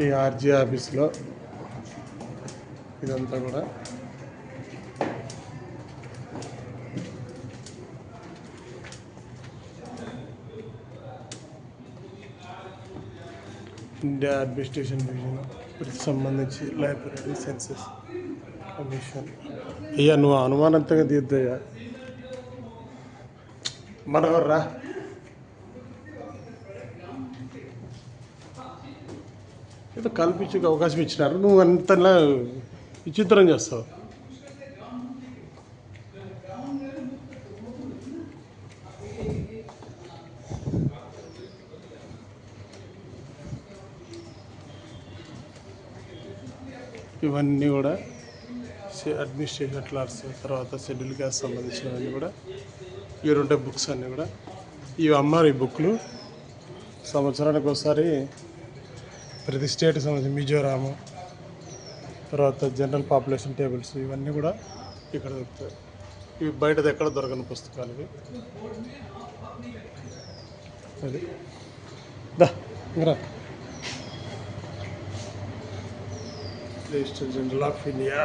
ఈ ఆర్జీ ఆఫీస్లో ఇదంతా కూడా ఇండియా అడ్మినిస్ట్రేషన్ డివిజన్ వీటికి సంబంధించి లైబ్రరీ సెన్సెస్ కమిషన్. అయ్యా నువ్వు అనుమానంతంగా తీద్దయ్యా మనవర్రా. ఏదో కల్పించే అవకాశం ఇచ్చినారు, నువ్వు అంతలా విచిత్రం చేస్తావు. ఇవన్నీ కూడా అడ్మినిస్ట్రేషన్ క్లాస్, తర్వాత షెడ్యూల్ క్యాస్ట్ సంబంధించినవన్నీ కూడా ఇవి ఉంటాయి. బుక్స్ అన్నీ కూడా ఇవి అమ్మారు. ఈ బుక్లు సంవత్సరానికి ఒకసారి ప్రతి స్టేట్కి సంబంధించి మిజోరాము, తర్వాత జనరల్ పాపులేషన్ టేబుల్స్ ఇవన్నీ కూడా ఇక్కడ దొరుకుతాయి. ఇవి బయటది ఎక్కడ దొరకని పుస్తకాలు ఇవి. అది ఇంకా రిజిస్టర్ జనరల్ ఆఫ్ ఇండియా.